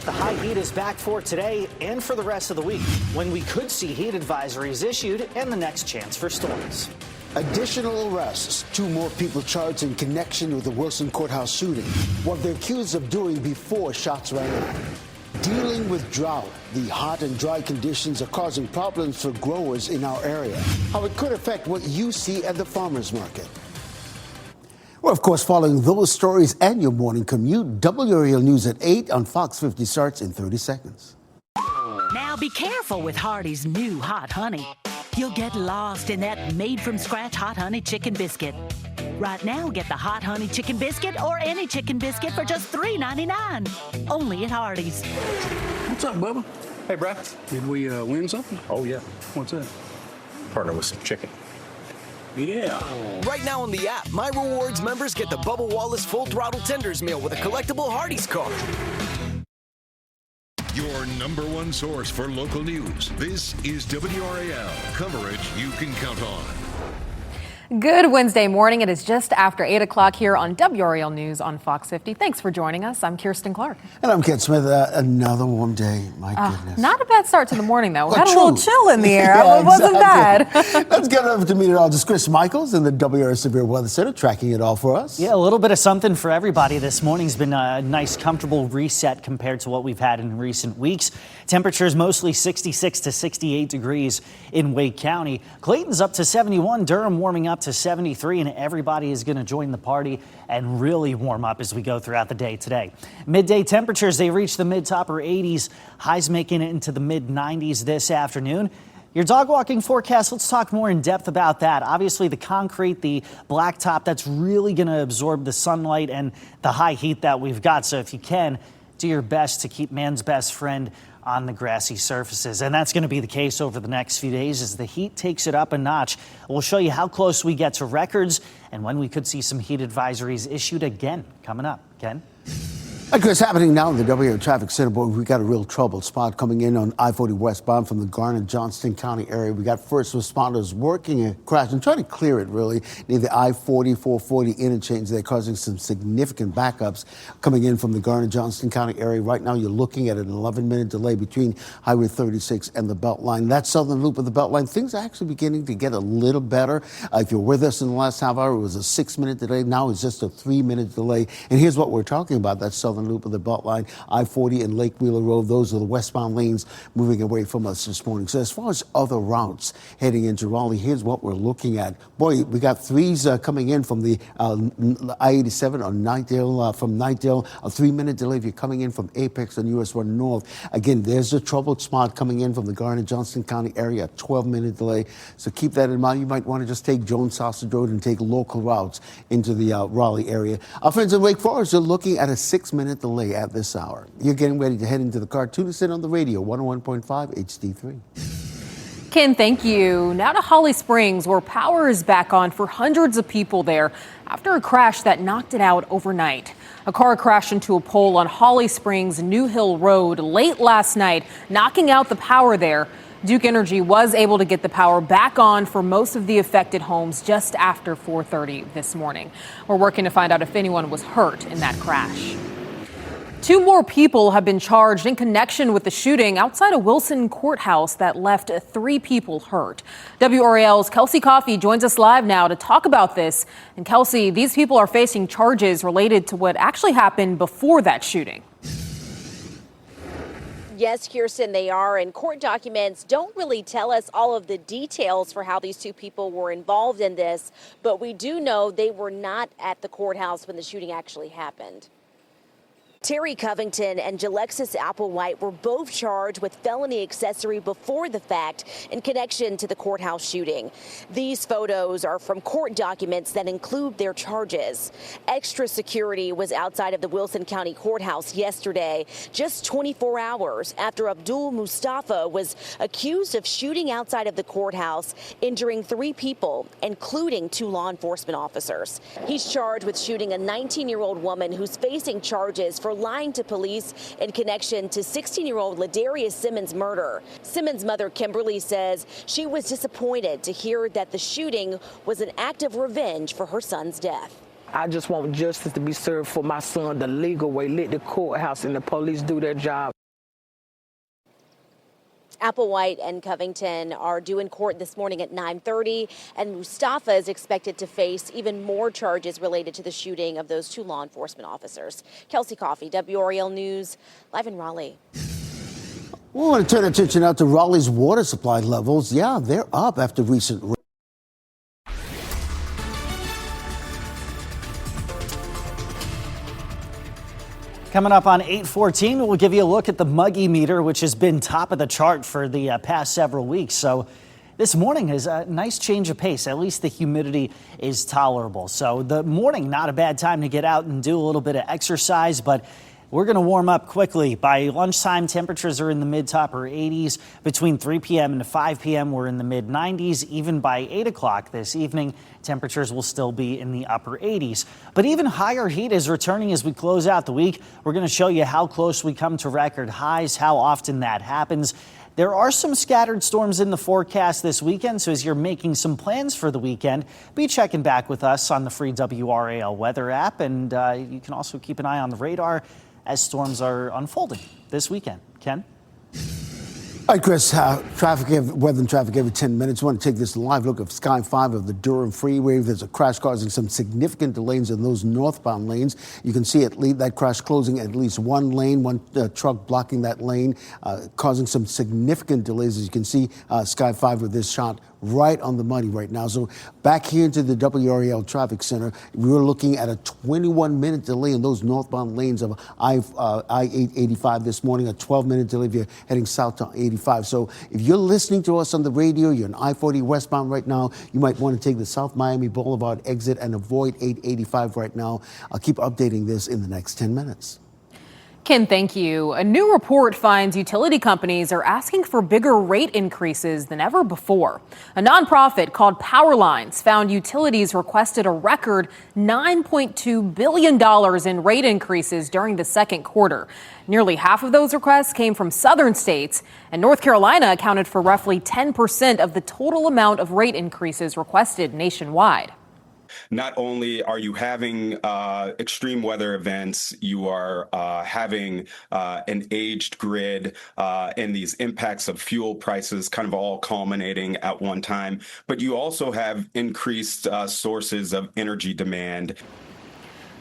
The high heat is back for today and for the rest of the week, when we could see heat advisories issued and the next chance for storms. Additional arrests. 2 more people charged in connection with the Wilson courthouse shooting. What they're accused of doing before shots rang out. Dealing with drought. The hot and dry conditions are causing problems for growers in our area. How it could affect what you see at the farmers market. Well, of course, following those stories and your morning commute, WRAL News at 8 on Fox 50 starts in 30 seconds. Now be careful with Hardee's new hot honey. You'll get lost in that made-from-scratch hot honey chicken biscuit. Right now, get the hot honey chicken biscuit or any chicken biscuit for just $3.99. Only at Hardee's. What's up, Bubba? Hey, Brad. Did we win something? Oh, yeah. What's that? Partner with some chicken. Yeah. Right now on the app, My Rewards members get the Bubba Wallace Full Throttle Tenders meal with a collectible Hardee's card. Your #1 source for local news. This is WRAL, coverage you can count on. Good Wednesday morning. It is just after 8 o'clock here on WRAL News on Fox 50. Thanks for joining us. I'm Kirsten Clark. And I'm Ken Smith. Another warm day. My goodness. Not a bad start to the morning, though. We Well, had a little chill in the air. Yeah, It wasn't exactly. bad. Let's get over to meteorologist Chris Michaels in the WRAL Severe Weather Center, tracking it all for us. Yeah, a little bit of something for everybody. This morning's been a nice, comfortable reset compared to what we've had in recent weeks. Temperatures mostly 66 to 68 degrees in Wake County. Clayton's up to 71, Durham warming up to 73, and everybody is going to join the party and really warm up as we go throughout the day today. Midday temperatures, they reach the mid to upper 80s, highs making it into the mid 90s this afternoon. Your dog walking forecast, let's talk more in depth about that. Obviously, the concrete, the blacktop, that's really going to absorb the sunlight and the high heat that we've got. So if you can, do your best to keep man's best friend on the grassy surfaces. And that's going to be the case over the next few days as the heat takes it up a notch. We'll show you how close we get to records and when we could see some heat advisories issued again coming up. Ken? What's happening now in the WRAL Traffic Center, boy, we got a real troubled spot coming in on I-40 westbound from the Garner-Johnston County area. We got first responders working a crash and trying to clear it, really, near the I-40, 440 interchange. They're causing some significant backups coming in from the Garner-Johnston County area. Right now, you're looking at an 11-minute delay between Highway 36 and the Beltline. That southern loop of the Beltline, things are actually beginning to get a little better. If you're with us in the last half hour, it was a 6-minute delay. Now it's just a 3-minute delay. And here's what we're talking about, that southern loop of the Beltline, I-40 and Lake Wheeler Road. Those are the westbound lanes moving away from us this morning. So as far as other routes heading into Raleigh, here's what we're looking at. Boy, we got threes coming in from the I-87 on Knightdale, from Knightdale, a 3-minute delay if you're coming in from Apex on US 1 North. Again, there's a troubled spot coming in from the Garner-Johnston County area, a 12-minute delay. So keep that in mind. You might want to just take Jones Sausage Road and take local routes into the Raleigh area. Our friends in Wake Forest are looking at a 6-minute delay at this hour. You're getting ready to head into the car. Tune us in on the radio, 101.5 HD3. Ken, thank you. Now to Holly Springs, where power is back on for hundreds of people there after a crash that knocked it out overnight. A car crashed into a pole on Holly Springs New Hill Road late last night, knocking out the power there. Duke Energy was able to get the power back on for most of the affected homes just after 4:30 this morning. We're working to find out if anyone was hurt in that crash. 2 more people have been charged in connection with the shooting outside a Wilson courthouse that left 3 people hurt. WRAL's Kelsey Coffey joins us live now to talk about this. And Kelsey, these people are facing charges related to what actually happened before that shooting. Yes, Kirsten, they are. And court documents don't really tell us all of the details for how these 2 people were involved in this. But we do know they were not at the courthouse when the shooting actually happened. Terry Covington and Jalexis Applewhite were both charged with felony accessory before the fact in connection to the courthouse shooting. These photos are from court documents that include their charges. Extra security was outside of the Wilson County Courthouse yesterday, just 24 hours after Abdul Mustafa was accused of shooting outside of the courthouse, injuring 3 people, including 2 law enforcement officers. He's charged with shooting a 19-year-old woman who's facing charges for lying to police in connection to 16-year-old Ladarius Simmons' murder. Simmons' mother, Kimberly, says she was disappointed to hear that the shooting was an act of revenge for her son's death. I just want justice to be served for my son the legal way. Let the courthouse and the police do their job. Applewhite and Covington are due in court this morning at 9:30, and Mustafa is expected to face even more charges related to the shooting of those two law enforcement officers. Kelsey Coffey, WRAL News, live in Raleigh. We want to turn attention now to Raleigh's water supply levels. Yeah, they're up after recent rain. Coming up on 8:14, we'll give you a look at the Muggy meter, which has been top of the chart for the past several weeks. So this morning is a nice change of pace. At least the humidity is tolerable. So the morning, not a bad time to get out and do a little bit of exercise, but we're going to warm up quickly. By lunchtime, temperatures are in the mid to upper 80s. Between 3 p.m. and 5 p.m., we're in the mid 90s. Even by 8 o'clock this evening, temperatures will still be in the upper 80s. But even higher heat is returning as we close out the week. We're going to show you how close we come to record highs, how often that happens. There are some scattered storms in the forecast this weekend, so as you're making some plans for the weekend, be checking back with us on the free WRAL weather app, and you can also keep an eye on the radar as storms are unfolding this weekend. Ken? All right, Chris, weather and traffic every 10 minutes. We want to take this live look of Sky 5 of the Durham Freeway. There's a crash causing some significant delays in those northbound lanes. You can see that crash closing at least one lane, one truck blocking that lane, causing some significant delays. As you can see, Sky 5 with this shot right on the money right now. So back here into the WRAL Traffic Center, we were looking at a 21-minute delay in those northbound lanes of I-885 this morning, a 12-minute delay if you're heading south to 85. So if you're listening to us on the radio, you're in I-40 westbound right now, you might want to take the South Miami Boulevard exit and avoid 885 right now. I'll keep updating this in the next 10 minutes. Ken, thank you. A new report finds utility companies are asking for bigger rate increases than ever before. A nonprofit called Powerlines found utilities requested a record $9.2 billion in rate increases during the second quarter. Nearly half of those requests came from southern states, and North Carolina accounted for roughly 10% of the total amount of rate increases requested nationwide. Not only are you having extreme weather events, you are having an aged grid and these impacts of fuel prices kind of all culminating at one time, but you also have increased sources of energy demand.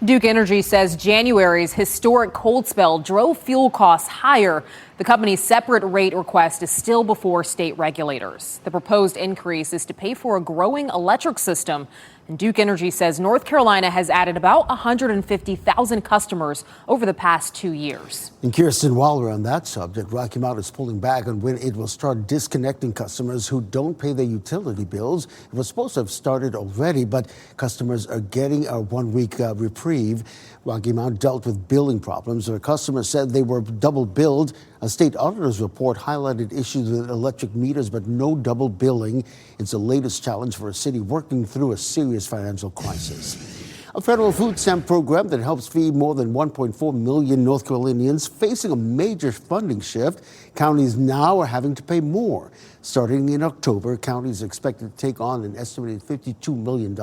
Duke Energy says January's historic cold spell drove fuel costs higher. The company's separate rate request is still before state regulators. The proposed increase is to pay for a growing electric system. And Duke Energy says North Carolina has added about 150,000 customers over the past 2 years. And Kirsten, while we're on that subject, Rocky Mount is pulling back on when it will start disconnecting customers who don't pay their utility bills. It was supposed to have started already, but customers are getting a 1-week reprieve. Rocky Mount dealt with billing problems where customers said they were double billed. A state auditor's report highlighted issues with electric meters, but no double billing. It's the latest challenge for a city working through a serious financial crisis. A federal food stamp program that helps feed more than 1.4 million North Carolinians facing a major funding shift. Counties now are having to pay more. Starting in October, counties are expected to take on an estimated $52 million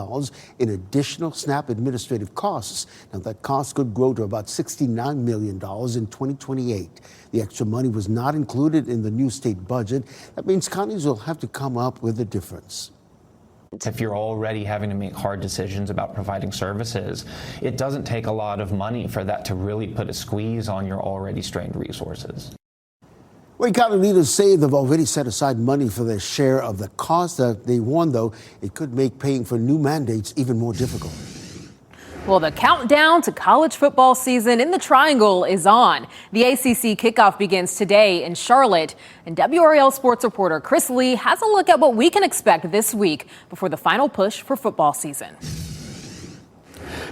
in additional SNAP administrative costs. Now, that cost could grow to about $69 million in 2028. The extra money was not included in the new state budget. That means counties will have to come up with a difference. If you're already having to make hard decisions about providing services, it doesn't take a lot of money for that to really put a squeeze on your already strained resources. Wayne County leaders say they've already set aside money for their share of the cost. That they warn, though, it could make paying for new mandates even more difficult. Well, the countdown to college football season in the Triangle is on. The ACC kickoff begins today in Charlotte, and WRAL sports reporter Chris Lee has a look at what we can expect this week before the final push for football season.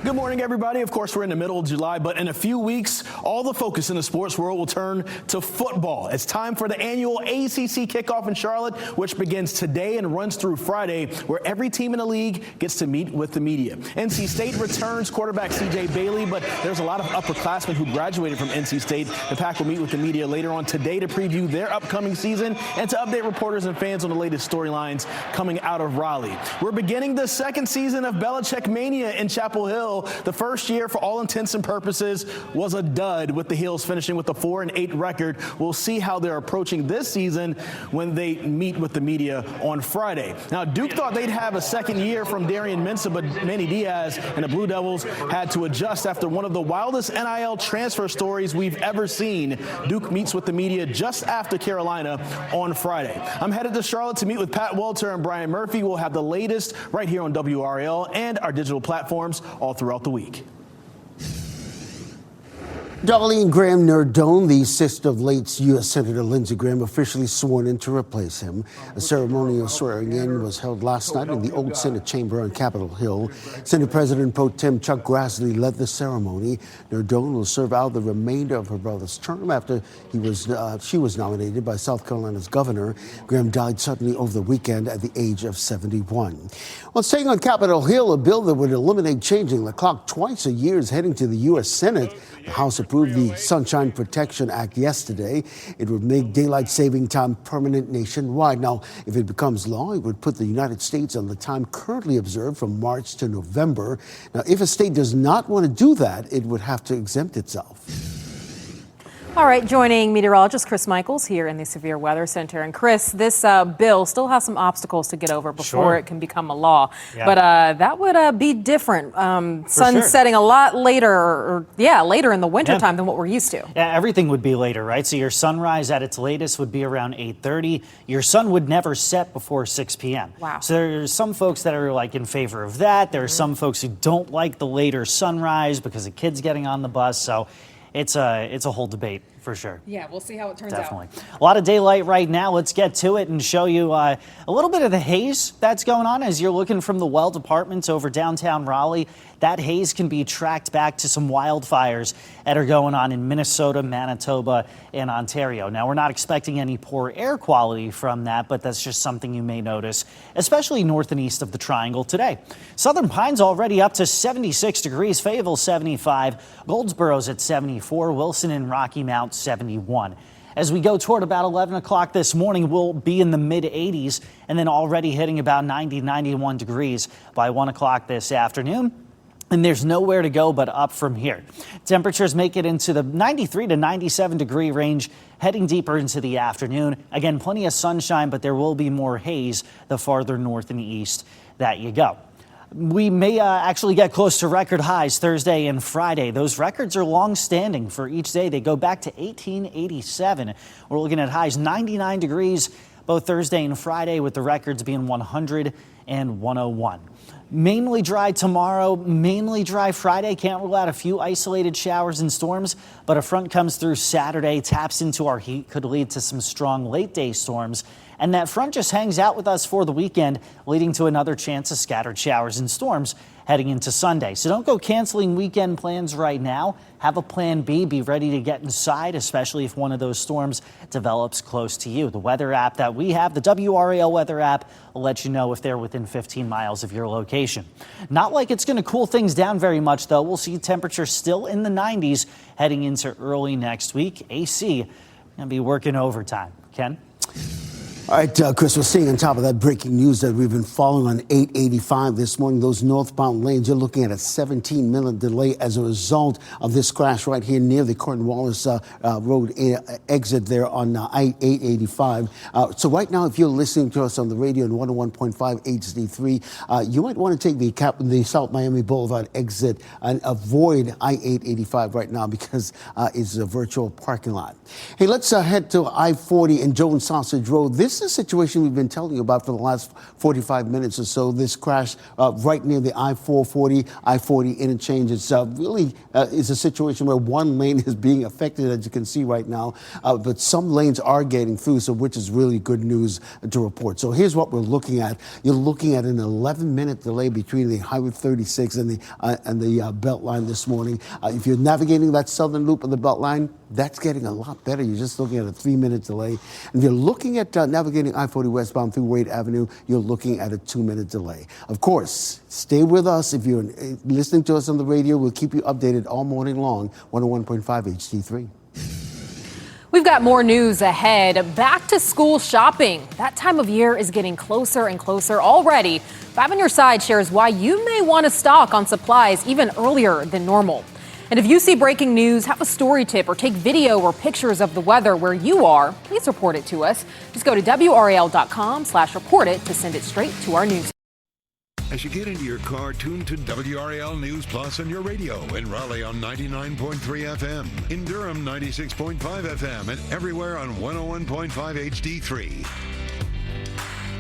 Good morning, everybody. Of course, we're in the middle of July, but in a few weeks, all the focus in the sports world will turn to football. It's time for the annual ACC kickoff in Charlotte, which begins today and runs through Friday, where every team in the league gets to meet with the media. NC State returns quarterback C.J. Bailey, but there's a lot of upperclassmen who graduated from NC State. The Pack will meet with the media later on today to preview their upcoming season and to update reporters and fans on the latest storylines coming out of Raleigh. We're beginning the second season of Belichick Mania in Chapel Hill, the first year for all intents and purposes was a dud, with the Hills finishing with a 4-8 record. We'll see how they're approaching this season when they meet with the media on Friday. Now, Duke thought they'd have a second year from Darian Mensah, but Manny Diaz and the Blue Devils had to adjust after one of the wildest NIL transfer stories we've ever seen. Duke meets with the media just after Carolina on Friday. I'm headed to Charlotte to meet with Pat Walter and Brian Murphy. We'll have the latest right here on WRAL and our digital platforms all throughout the week. Darlene Graham Nardone, the sister of late U.S. Senator Lindsey Graham, officially sworn in to replace him. A ceremonial swearing in was held last night in the Old Senate Chamber on Capitol Hill. Senate President Pro Tem Chuck Grassley led the ceremony. Nardone will serve out the remainder of her brother's term after she was nominated by South Carolina's governor. Graham died suddenly over the weekend at the age of 71. Well, staying on Capitol Hill, a bill that would eliminate changing the clock twice a year is heading to the U.S. Senate. The House approved the Sunshine Protection Act yesterday. It would make daylight saving time permanent nationwide. Now, if it becomes law, it would put the United States on the time currently observed from March to November. Now, if a state does not want to do that, it would have to exempt itself. All right, joining meteorologist Chris Michaels here in the Severe Weather Center. And Chris, this bill still has some obstacles to get over before it can become a law. Yeah. But that would be different. Sun setting a lot later, later in the wintertime than what we're used to. Yeah, everything would be later, right? So your sunrise at its latest would be around 8:30. Your sun would never set before 6 p.m. Wow. So there's some folks that are like in favor of that. There are some folks who don't like the later sunrise because the kids getting on the bus. So it's a whole debate for sure. Yeah, we'll see how it turns out. Definitely. A lot of daylight right now. Let's get to it and show you a little bit of the haze that's going on as you're looking from the well departments over downtown Raleigh. That haze can be tracked back to some wildfires that are going on in Minnesota, Manitoba, and Ontario. Now, we're not expecting any poor air quality from that, but that's just something you may notice, especially north and east of the Triangle today. Southern Pines already up to 76 degrees, Fayetteville 75, Goldsboro's at 74, Wilson and Rocky Mount 71. As we go toward about 11 o'clock this morning, we'll be in the mid-80s and then already hitting about 90, 91 degrees by 1 o'clock this afternoon. And there's nowhere to go but up from here. Temperatures make it into the 93 to 97 degree range, heading deeper into the afternoon. Again, plenty of sunshine, but there will be more haze the farther north and east that you go. We may actually get close to record highs Thursday and Friday. Those records are long-standing for each day. They go back to 1887. We're looking at highs 99 degrees both Thursday and Friday, with the records being 100 and 101. Mainly dry tomorrow, mainly dry Friday. Can't rule out a few isolated showers and storms, but a front comes through Saturday, taps into our heat, could lead to some strong late-day storms. And that front just hangs out with us for the weekend, leading to another chance of scattered showers and storms heading into Sunday. So don't go canceling weekend plans right now. Have a plan B. Be ready to get inside, especially if one of those storms develops close to you. The weather app that we have, the WRAL weather app, will let you know if they're within 15 miles of your location. Not like it's going to cool things down very much, though. We'll see temperatures still in the 90s heading into early next week. AC going to be working overtime. Ken? All right, Chris, we're seeing on top of that breaking news that we've been following on 885 this morning. Those northbound lanes, you're looking at a 17-minute delay as a result of this crash right here near the Cornwallis Road exit there on I-885. So right now, if you're listening to us on the radio on 101.5 HD3, you might want to take the South Miami Boulevard exit and avoid I-885 right now because it's a virtual parking lot. Hey, let's head to I-40 and Jones Sausage Road. This is a situation we've been telling you about for the last 45 minutes or so. This crash right near the I-440, I-40 interchange. It's really is a situation where one lane is being affected, as you can see right now, but some lanes are getting through, so which is really good news to report. So here's what we're looking at. You're looking at an 11-minute delay between the Highway 36 and the Beltline this morning. If you're navigating that southern loop of the Beltline, that's getting a lot better. You're just looking at a 3-minute delay. And if you're looking at navigating I-40 westbound through Wade Avenue, you're looking at a 2-minute delay. Of course, stay with us. If you're listening to us on the radio, we'll keep you updated all morning long. 101.5 HD3. We've got got more news ahead. Back to school shopping. That time of year is getting closer and closer already. 5 on Your Side shares why you may want to stock on supplies even earlier than normal. And if you see breaking news, have a story tip, or take video or pictures of the weather where you are, please report it to us. Just go to WRAL.com/report it to send it straight to our news. As you get into your car, tune to WRAL News Plus on your radio. In Raleigh on 99.3 FM. In Durham, 96.5 FM. And everywhere on 101.5 HD3.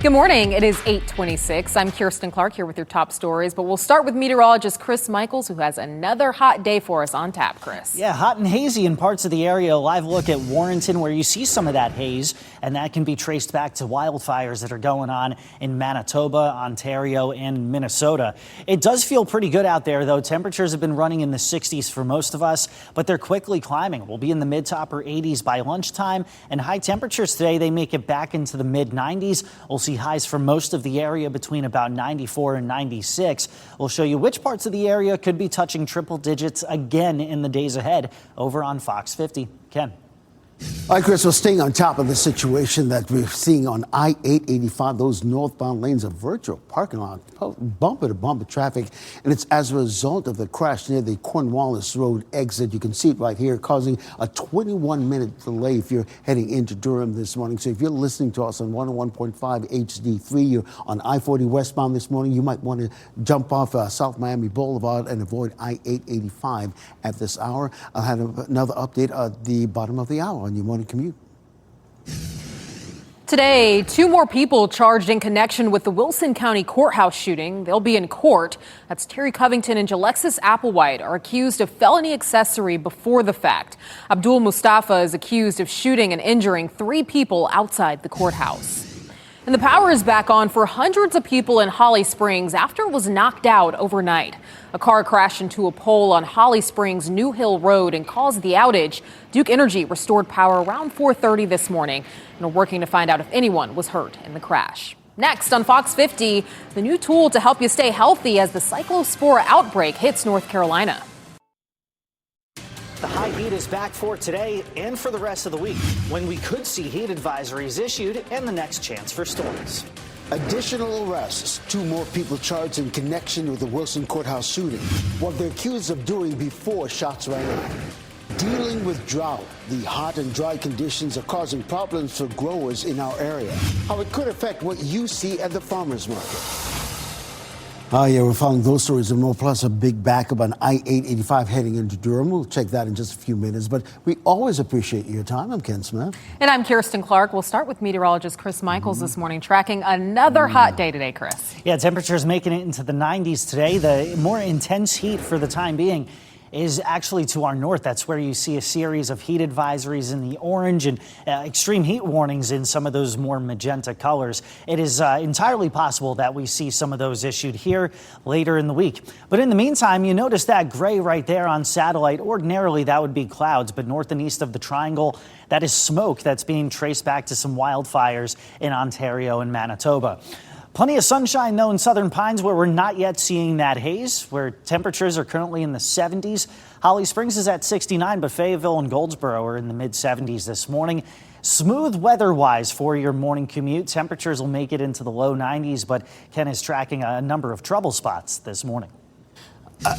Good morning. It is 8:26. I'm Kirsten Clark here with your top stories, but we'll start with meteorologist Chris Michaels, who has another hot day for us on tap. Chris. Yeah, hot and hazy in parts of the area. A live look at Warrenton, where you see some of that haze, and that can be traced back to wildfires that are going on in Manitoba, Ontario, and Minnesota. It does feel pretty good out there, though. Temperatures have been running in the 60s for most of us, but they're quickly climbing. We'll be in the mid to upper 80s by lunchtime, and high temperatures today, they make it back into the mid 90s. We'll see highs for most of the area between about 94 and 96. We'll show you which parts of the area could be touching triple digits again in the days ahead over on Fox 50. Ken. All right, Chris, we're staying on top of the situation that we're seeing on I-885. Those northbound lanes are virtual parking lot, bumper-to-bumper traffic, and it's as a result of the crash near the Cornwallis Road exit. You can see it right here, causing a 21-minute delay if you're heading into Durham this morning. So if you're listening to us on 101.5 HD3, you're on I-40 westbound this morning, you might want to jump off South Miami Boulevard and avoid I-885 at this hour. I'll have another update at the bottom of the hour on your morning commute. Today, 2 more people charged in connection with the Wilson County Courthouse shooting. They'll be in court. That's Terry Covington and Jalexis Applewhite are accused of felony accessory before the fact. Abdul Mustafa is accused of shooting and injuring 3 people outside the courthouse. And the power is back on for hundreds of people in Holly Springs after it was knocked out overnight. A car crashed into a pole on Holly Springs New Hill Road and caused the outage. Duke Energy restored power around 4:30 this morning and are working to find out if anyone was hurt in the crash. Next on Fox 50, the new tool to help you stay healthy as the cyclospora outbreak hits North Carolina. The high heat is back for today and for the rest of the week, when we could see heat advisories issued and the next chance for storms. Additional arrests. 2 more people charged in connection with the Wilson Courthouse shooting. What they're accused of doing before shots rang out. Dealing with drought. The hot and dry conditions are causing problems for growers in our area. How it could affect what you see at the farmers market. Yeah, we're following those stories and more, plus a big backup on I-885 heading into Durham. We'll check that in just a few minutes, but we always appreciate your time. I'm Ken Smith. And I'm Kirsten Clark. We'll start with meteorologist Chris Michaels this morning, tracking another hot day today, Chris. Yeah, temperatures making it into the 90s today. The more intense heat for the time being is actually to our north. That's where you see a series of heat advisories in the orange and extreme heat warnings in some of those more magenta colors. It is entirely possible that we see some of those issued here later in the week. But in the meantime, you notice that gray right there on satellite. Ordinarily, that would be clouds, but north and east of the triangle, that is smoke that's being traced back to some wildfires in Ontario and Manitoba. Plenty of sunshine, though, in Southern Pines, where we're not yet seeing that haze, where temperatures are currently in the 70s. Holly Springs is at 69, but Fayetteville and Goldsboro are in the mid-70s this morning. Smooth weather-wise for your morning commute. Temperatures will make it into the low 90s, but Ken is tracking a number of trouble spots this morning.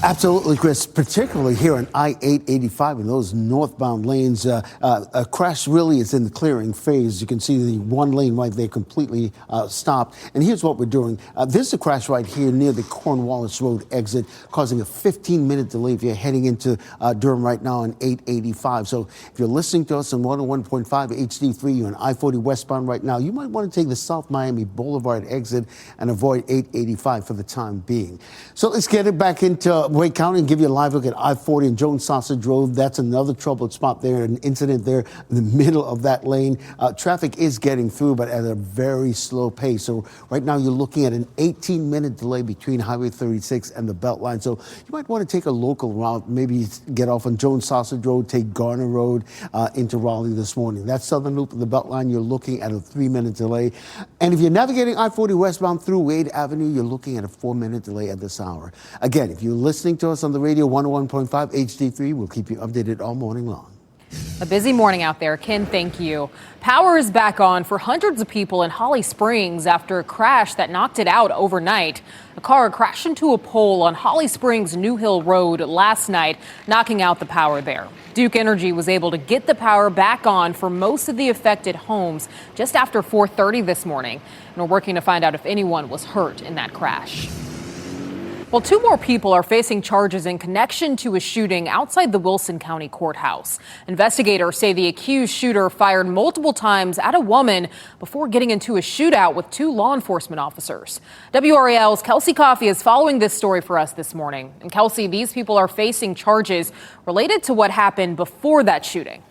Absolutely, Chris, particularly here on I-885 in those northbound lanes. A crash really is in the clearing phase. You can see the one lane right there completely stopped. And here's what we're doing. There's a crash right here near the Cornwallis Road exit, causing a 15-minute delay if you're heading into Durham right now on 885. So if you're listening to us on 101.5 HD3, you're on I-40 westbound right now, you might want to take the South Miami Boulevard exit and avoid 885 for the time being. So let's get it back into Wake County and give you a live look at I-40 and Jones Sausage Road. That's another troubled spot there, an incident there in the middle of that lane. Traffic is getting through, but at a very slow pace. So right now you're looking at an 18-minute delay between Highway 36 and the Beltline. So you might want to take a local route, maybe get off on Jones Sausage Road, take Garner Road into Raleigh this morning. That southern loop of the Beltline, you're looking at a 3-minute delay. And if you're navigating I-40 westbound through Wade Avenue, you're looking at a 4-minute delay at this hour. Again, if you're listening to us on the radio 101.5 HD3, we'll keep you updated all morning long. A busy morning out there. Ken, thank you. Power is back on for hundreds of people in Holly Springs after a crash that knocked it out overnight. A car crashed into a pole on Holly Springs New Hill Road last night, knocking out the power there. Duke Energy was able to get the power back on for most of the affected homes just after 4:30 this morning. And we're working to find out if anyone was hurt in that crash. Well, 2 more people are facing charges in connection to a shooting outside the Wilson County Courthouse. Investigators say the accused shooter fired multiple times at a woman before getting into a shootout with 2 law enforcement officers. WRAL's Kelsey Coffey is following this story for us this morning. And Kelsey, these people are facing charges related to what happened before that shooting.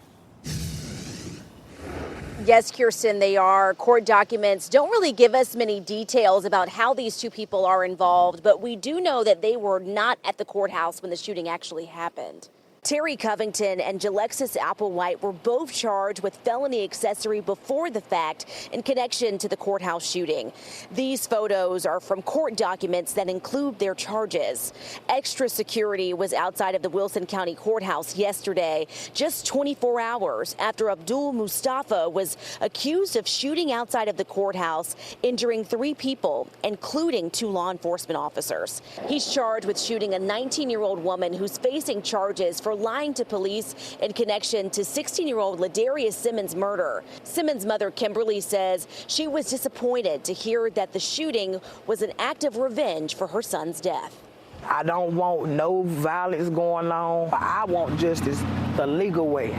Yes, Kirsten, they are. Court documents don't really give us many details about how these 2 people are involved, but we do know that they were not at the courthouse when the shooting actually happened. Terry Covington and Jalexis Applewhite were both charged with felony accessory before the fact in connection to the courthouse shooting. These photos are from court documents that include their charges. Extra security was outside of the Wilson County Courthouse yesterday, just 24 hours after Abdul Mustafa was accused of shooting outside of the courthouse, injuring 3 people, including 2 law enforcement officers. He's charged with shooting a 19-year-old woman who's facing charges for lying to police in connection to 16-year-old Ladarius Simmons' murder. Simmons' mother, Kimberly, says she was disappointed to hear that the shooting was an act of revenge for her son's death. I don't want no violence going on. I want justice the legal way.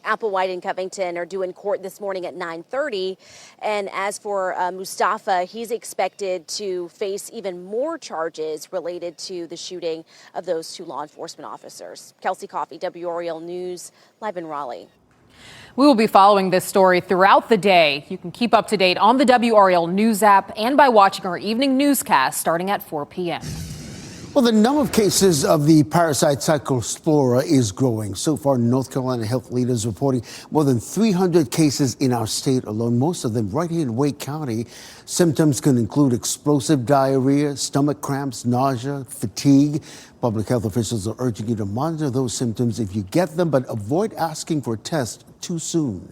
Applewhite and Covington are due in court this morning at 9:30. And as for Mustafa, he's expected to face even more charges related to the shooting of those 2 law enforcement officers. Kelsey Coffey, WRAL News, live in Raleigh. We will be following this story throughout the day. You can keep up to date on the WRAL News app and by watching our evening newscast starting at 4 p.m. Well, the number of cases of the parasite Cyclospora is growing. So far, North Carolina health leaders reporting more than 300 cases in our state alone, most of them right here in Wake County. Symptoms can include explosive diarrhea, stomach cramps, nausea, fatigue. Public health officials are urging you to monitor those symptoms if you get them, but avoid asking for a test too soon.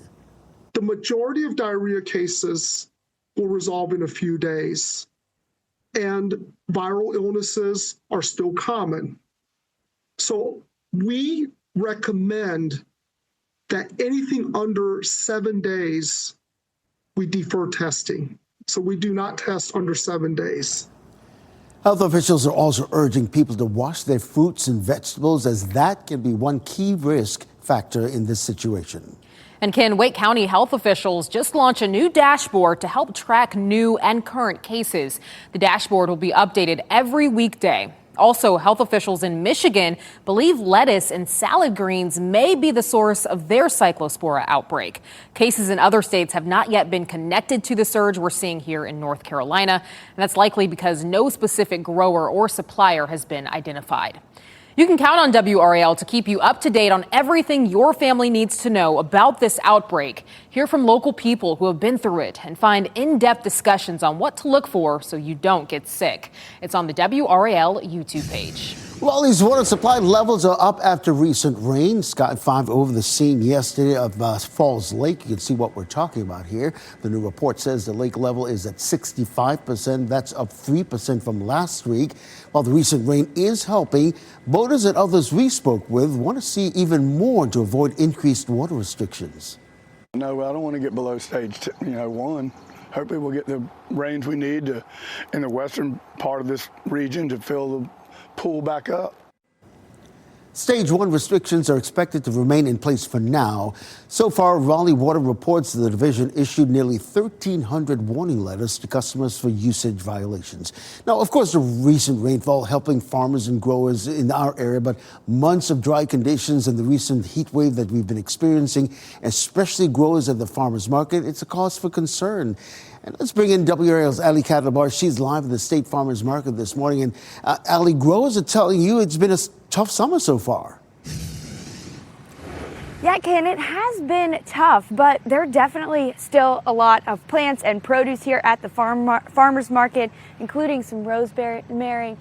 The majority of diarrhea cases will resolve in a few days. And viral illnesses are still common. So we recommend that anything under 7 days, we defer testing. So we do not test under 7 days. Health officials are also urging people to wash their fruits and vegetables, as that can be one key risk factor in this situation. And Ken, Wake County health officials just launched a new dashboard to help track new and current cases. The dashboard will be updated every weekday. Also, health officials in Michigan believe lettuce and salad greens may be the source of their Cyclospora outbreak. Cases in other states have not yet been connected to the surge we're seeing here in North Carolina, and that's likely because no specific grower or supplier has been identified. You can count on WRAL to keep you up to date on everything your family needs to know about this outbreak. Hear from local people who have been through it and find in-depth discussions on what to look for so you don't get sick. It's on the WRAL YouTube page. Well, these water supply levels are up after recent rain. Scott 5 over the scene yesterday of Falls Lake. You can see what we're talking about here. The new report says the lake level is at 65%. That's up 3% from last week. While the recent rain is helping, boaters and others we spoke with want to see even more to avoid increased water restrictions. No, I don't want to get below stage 1. Hopefully we'll get the rains we need in the western part of this region to fill the pool back up. Stage 1 restrictions are expected to remain in place for now. So far, Raleigh Water reports the division issued nearly 1,300 warning letters to customers for usage violations. Now, of course, the recent rainfall helping farmers and growers in our area, but months of dry conditions and the recent heat wave that we've been experiencing, especially growers at the farmers market, it's a cause for concern. And let's bring in WRAL's Ali Kadlabar. She's live at the State Farmers Market this morning. And Ali, growers are telling you it's been a tough summer so far. Yeah, Ken, it has been tough, but there are definitely still a lot of plants and produce here at the farmers market, including some rosemary.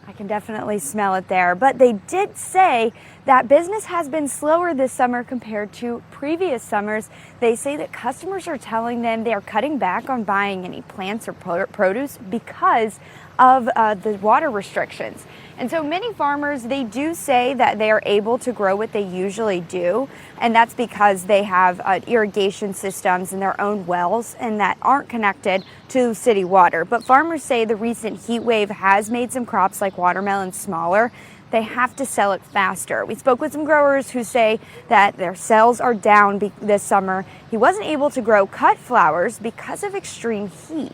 I can definitely smell it there. But they did say that business has been slower this summer compared to previous summers. They say that customers are telling them they are cutting back on buying any plants or produce because of the water restrictions. And so many farmers, they do say that they are able to grow what they usually do, and that's because they have irrigation systems in their own wells and that aren't connected to city water. But farmers say the recent heat wave has made some crops like watermelon smaller. They have to sell it faster. We spoke with some growers who say that their sales are down this summer. He wasn't able to grow cut flowers because of extreme heat.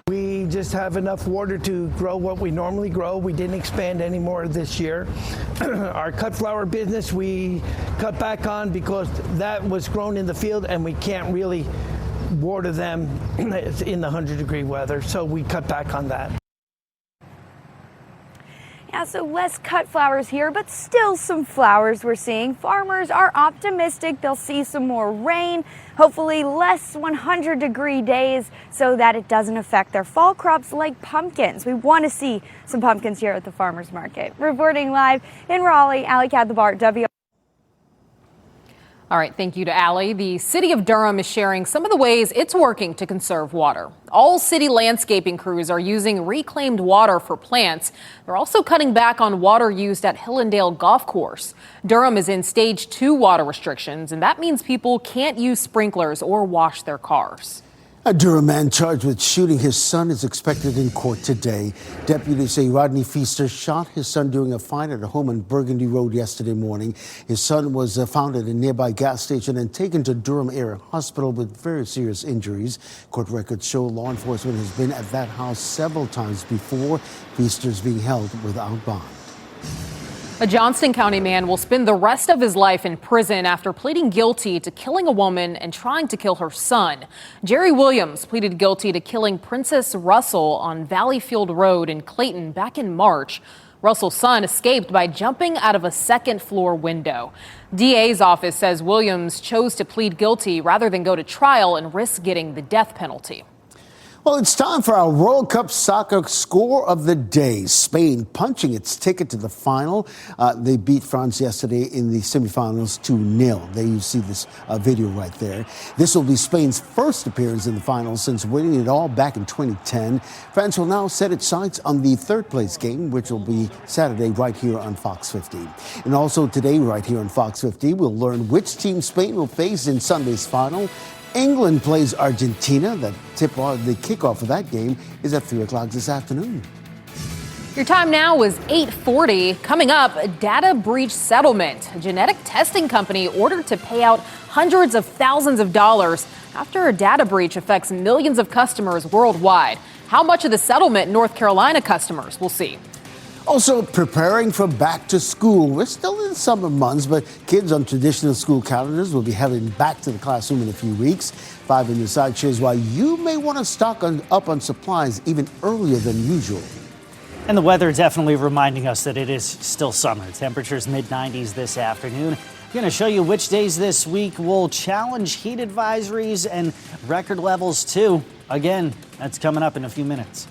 We just have enough water to grow what we normally grow. We didn't expand any more this year. Our cut flower business we cut back on because that was grown in the field and we can't really water them in the 100-degree weather, so we cut back on that. Yeah, so less cut flowers here, but still some flowers we're seeing. Farmers are optimistic they'll see some more rain, hopefully less 100-degree days so that it doesn't affect their fall crops like pumpkins. We want to see some pumpkins here at the farmers market. Reporting live in Raleigh, Allie Cadlebar, WRAL. All right, thank you to Allie. The city of Durham is sharing some of the ways it's working to conserve water. All city landscaping crews are using reclaimed water for plants. They're also cutting back on water used at Hillendale Golf Course. Durham is in stage 2 water restrictions, and that means people can't use sprinklers or wash their cars. A Durham man charged with shooting his son is expected in court today. Deputies say Rodney Feaster shot his son during a fight at a home on Burgundy Road yesterday morning. His son was found at a nearby gas station and taken to Durham Area Hospital with very serious injuries. Court records show law enforcement has been at that house several times before. Feaster's being held without bond. A Johnston County man will spend the rest of his life in prison after pleading guilty to killing a woman and trying to kill her son. Jerry Williams pleaded guilty to killing Princess Russell on Valleyfield Road in Clayton back in March. Russell's son escaped by jumping out of a second-floor window. DA's office says Williams chose to plead guilty rather than go to trial and risk getting the death penalty. Well, it's time for our World Cup soccer score of the day. Spain punching its ticket to the final. They beat France yesterday in the semifinals 2-0. There you see this video right there. This will be Spain's first appearance in the final since winning it all back in 2010. France will now set its sights on the third-place game, which will be Saturday right here on Fox 50. And also today right here on Fox 50, we'll learn which team Spain will face in Sunday's final. England plays Argentina. The kickoff of that game is at 3 o'clock this afternoon. Your time now is 8:40. Coming up, a data breach settlement. A genetic testing company ordered to pay out hundreds of thousands of dollars after a data breach affects millions of customers worldwide. How much of the settlement North Carolina customers will see? Also preparing for back to school. We're still in the summer months, but kids on traditional school calendars will be heading back to the classroom in a few weeks. 5 on your side shows why you may want to stock up on supplies even earlier than usual. And the weather definitely reminding us that it is still summer. Temperatures mid-90s this afternoon. I'm going to show you which days this week will challenge heat advisories and record levels too. Again, that's coming up in a few minutes.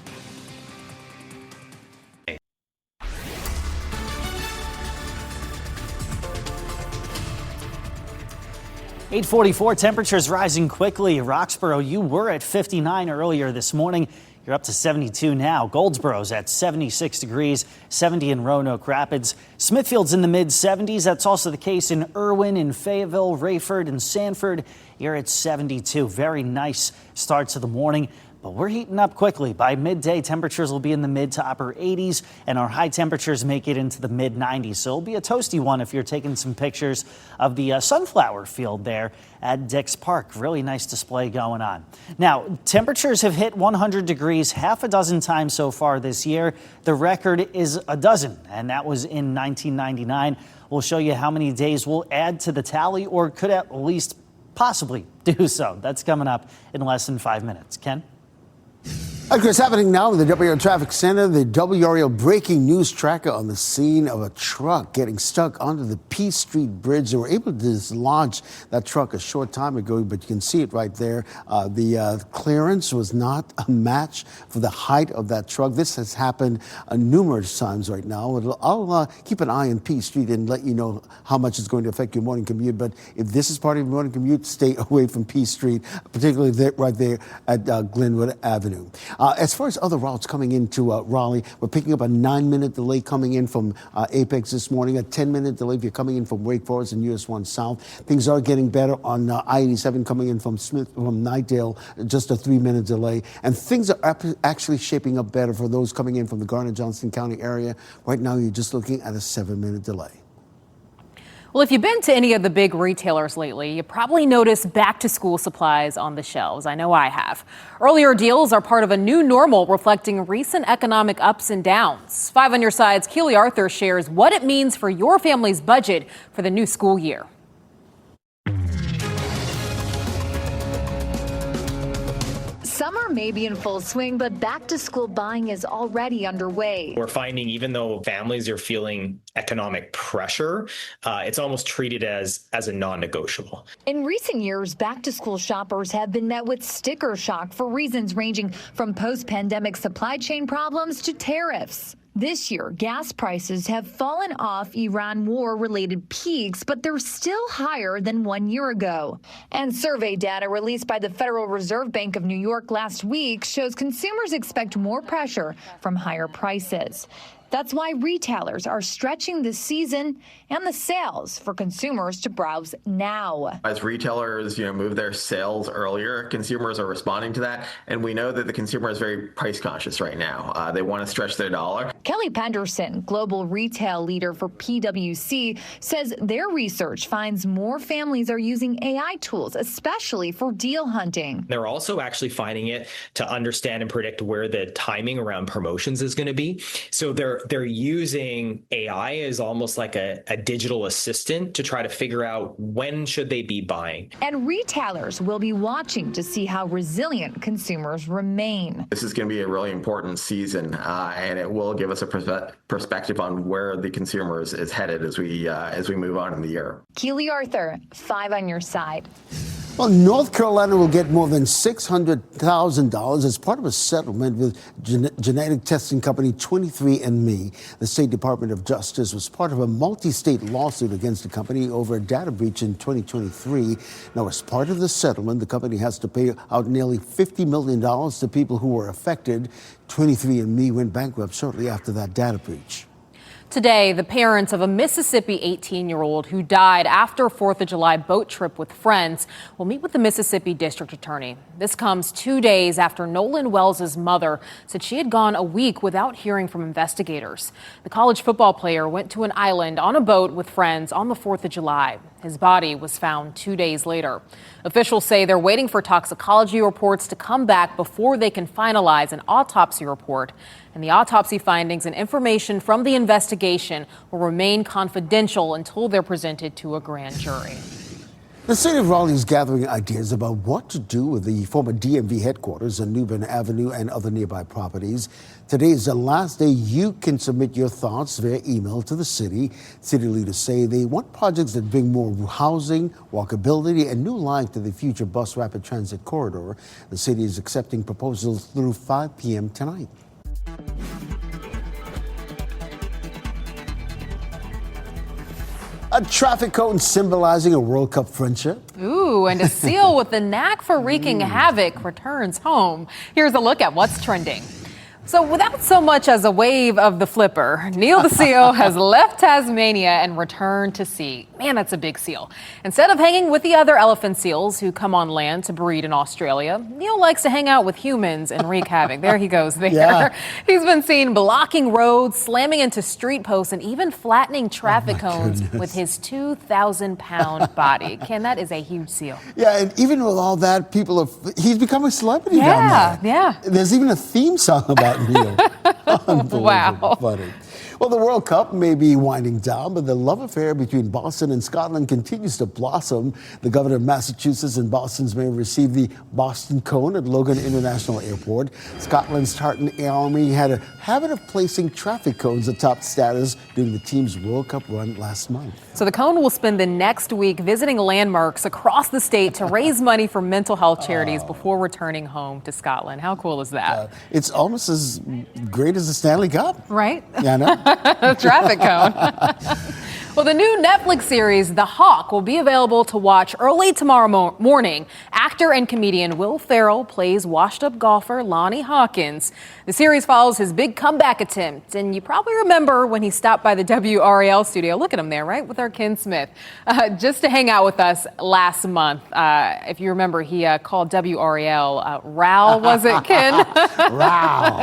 .44, temperatures rising quickly. Roxborough, you were at 59 earlier this morning. You're up to 72 now. Goldsboro's at 76 degrees, 70 in Roanoke Rapids. Smithfield's in the mid-70s. That's also the case in Irwin, in Fayetteville, Rayford, and Sanford. You're at 72. Very nice start to the morning. But we're heating up quickly. By midday, temperatures will be in the mid to upper 80s, and our high temperatures make it into the mid 90s. So it'll be a toasty one if you're taking some pictures of the sunflower field there at Dix Park. Really nice display going on. Now, temperatures have hit 100 degrees half a dozen times so far this year. The record is a dozen, and that was in 1999. We'll show you how many days we'll add to the tally, or could at least possibly do so. That's coming up in less than 5 minutes. Ken? What's happening now in the WRAL Traffic Center? The WRAL breaking news tracker on the scene of a truck getting stuck under the Peace Street Bridge. They were able to dislodge that truck a short time ago, but you can see it right there. The clearance was not a match for the height of that truck. This has happened numerous times right now. I'll keep an eye on Peace Street and let you know how much it's going to affect your morning commute. But if this is part of your morning commute, stay away from Peace Street, particularly right there at Glenwood Avenue. As far as other routes coming into Raleigh, we're picking up a 9-minute delay coming in from Apex this morning, a 10-minute delay if you're coming in from Wake Forest and US 1 South. Things are getting better on I-87 coming in from Knightdale, just a 3-minute delay. And things are actually shaping up better for those coming in from the Garner-Johnston County area. Right now, you're just looking at a 7-minute delay. Well, if you've been to any of the big retailers lately, you probably noticed back-to-school supplies on the shelves. I know I have. Earlier deals are part of a new normal reflecting recent economic ups and downs. 5 on Your Side's Keely Arthur shares what it means for your family's budget for the new school year. Summer may be in full swing, but back-to-school buying is already underway. We're finding even though families are feeling economic pressure, it's almost treated as a non-negotiable. In recent years, back-to-school shoppers have been met with sticker shock for reasons ranging from post-pandemic supply chain problems to tariffs. This year, gas prices have fallen off Iran war-related peaks, but they're still higher than 1 year ago. And survey data released by the Federal Reserve Bank of New York last week shows consumers expect more pressure from higher prices. That's why retailers are stretching the season and the sales for consumers to browse now. As retailers, move their sales earlier, consumers are responding to that. And we know that the consumer is very price conscious right now. They want to stretch their dollar. Kelly Penderson, global retail leader for PwC, says their research finds more families are using AI tools, especially for deal hunting. They're also actually finding it to understand and predict where the timing around promotions is going to be. So they're using AI as almost like a digital assistant to try to figure out when should they be buying. And retailers will be watching to see how resilient consumers remain. This is going to be a really important season, and it will give us a perspective on where the consumer is headed as we move on in the year. Keely Arthur, 5 on Your Side. Well, North Carolina will get more than $600,000 as part of a settlement with genetic testing company 23andMe. The State Department of Justice was part of a multi-state lawsuit against the company over a data breach in 2023. Now, as part of the settlement, the company has to pay out nearly $50 million to people who were affected. 23andMe went bankrupt shortly after that data breach. Today, the parents of a Mississippi 18-year-old who died after a 4th of July boat trip with friends will meet with the Mississippi District Attorney. This comes 2 days after Nolan Wells' mother said she had gone a week without hearing from investigators. The college football player went to an island on a boat with friends on the 4th of July. His body was found 2 days later. Officials say they're waiting for toxicology reports to come back before they can finalize an autopsy report. And the autopsy findings and information from the investigation will remain confidential until they're presented to a grand jury. The city of Raleigh is gathering ideas about what to do with the former DMV headquarters on New Bern Avenue and other nearby properties. Today is the last day you can submit your thoughts via email to the city. City leaders say they want projects that bring more housing, walkability, and new life to the future bus rapid transit corridor. The city is accepting proposals through 5 p.m. tonight. A traffic cone symbolizing a World Cup friendship. Ooh, and a seal with the knack for wreaking havoc returns home. Here's a look at what's trending. So without so much as a wave of the flipper, Neil the seal has left Tasmania and returned to sea. Man, that's a big seal. Instead of hanging with the other elephant seals who come on land to breed in Australia, Neil likes to hang out with humans and wreak havoc. There he goes there. Yeah. He's been seen blocking roads, slamming into street posts, and even flattening traffic cones with his 2,000-pound body. Ken, that is a huge seal. Yeah, and even with all that, he's become a celebrity down there. Yeah. There's even a theme song about Neil. Unbelievable. Wow. Funny. Well, the World Cup may be winding down, but the love affair between Boston and Scotland continues to blossom. The governor of Massachusetts and Boston's mayor received the Boston Cone at Logan International Airport. Scotland's Tartan Army had a habit of placing traffic cones atop status during the team's World Cup run last month. So the Cone will spend the next week visiting landmarks across the state to raise money for mental health charities before returning home to Scotland. How cool is that? It's almost as great as the Stanley Cup. Right? Yeah, I know. Traffic cone. Well, the new Netflix series, The Hawk, will be available to watch early tomorrow morning. Actor and comedian Will Ferrell plays washed-up golfer Lonnie Hawkins. The series follows his big comeback attempt, and you probably remember when he stopped by the WRAL studio. Look at him there, right, with our Ken Smith, just to hang out with us last month. If you remember, he called WRAL RAL, was it, Ken? RAL.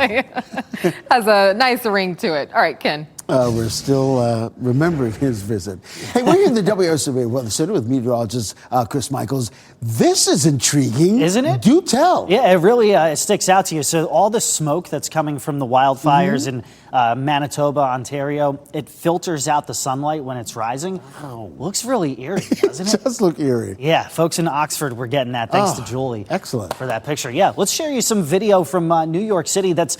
Has a nice ring to it. All right, Ken. We're still remembering his visit. Hey, we're here in the WSOA Weather Center with meteorologist Chris Michaels. This is intriguing. Isn't it? Do tell. Yeah, it really sticks out to you. So all the smoke that's coming from the wildfires in Manitoba, Ontario, it filters out the sunlight when it's rising. Wow. Looks really eerie, doesn't it? It does look eerie. Yeah, folks in Oxford were getting that. Thanks to Julie. Excellent. For that picture. Yeah, let's share you some video from New York City that's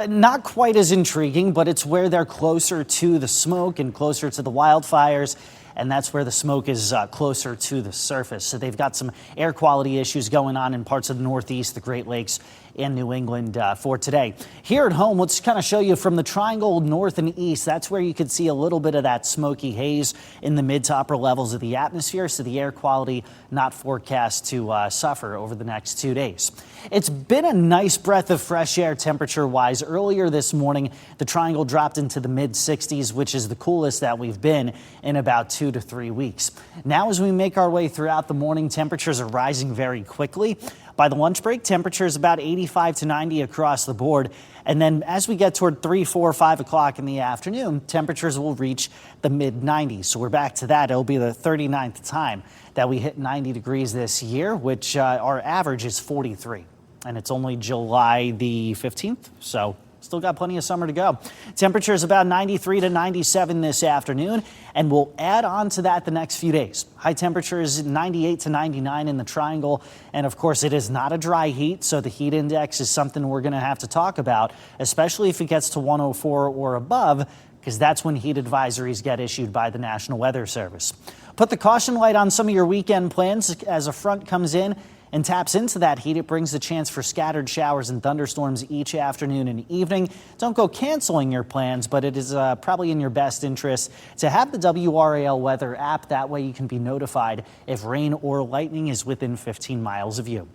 not quite as intriguing, but it's where they're closer to the smoke and closer to the wildfires. And that's where the smoke is closer to the surface. So they've got some air quality issues going on in parts of the Northeast, the Great Lakes, and New England for today. Here at home, let's kind of show you from the triangle north and east. That's where you could see a little bit of that smoky haze in the mid to upper levels of the atmosphere. So the air quality not forecast to suffer over the next 2 days. It's been a nice breath of fresh air temperature wise. Earlier this morning, the triangle dropped into the mid 60s, which is the coolest that we've been in about 2 to 3 weeks. Now, as we make our way throughout the morning, temperatures are rising very quickly. By the lunch break, temperatures about 85 to 90 across the board. And then as we get toward 3, 4, 5 o'clock in the afternoon, temperatures will reach the mid 90s. So we're back to that. It'll be the 39th time that we hit 90 degrees this year, which our average is 43. And it's only July the 15th. So still got plenty of summer to go. Temperatures about 93 to 97 this afternoon, and we'll add on to that the next few days. High temperatures 98 to 99 in the triangle, and of course it is not a dry heat, so the heat index is something we're going to have to talk about, especially if it gets to 104 or above, because that's when heat advisories get issued by the National Weather Service. Put the caution light on some of your weekend plans as a front comes in and taps into that heat. It brings the chance for scattered showers and thunderstorms each afternoon and evening. Don't go canceling your plans, but it is probably in your best interest to have the WRAL weather app. That way you can be notified if rain or lightning is within 15 miles of you.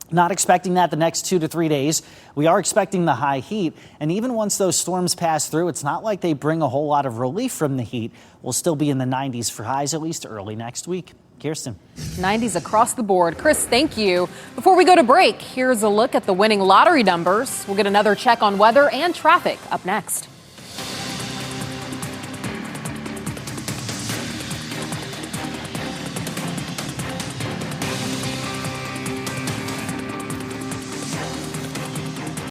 Not expecting that the next 2 to 3 days. We are expecting the high heat. And even once those storms pass through, it's not like they bring a whole lot of relief from the heat. We'll still be in the 90s for highs at least early next week. Kirsten. 90s across the board. Chris, thank you. Before we go to break, here's a look at the winning lottery numbers. We'll get another check on weather and traffic up next.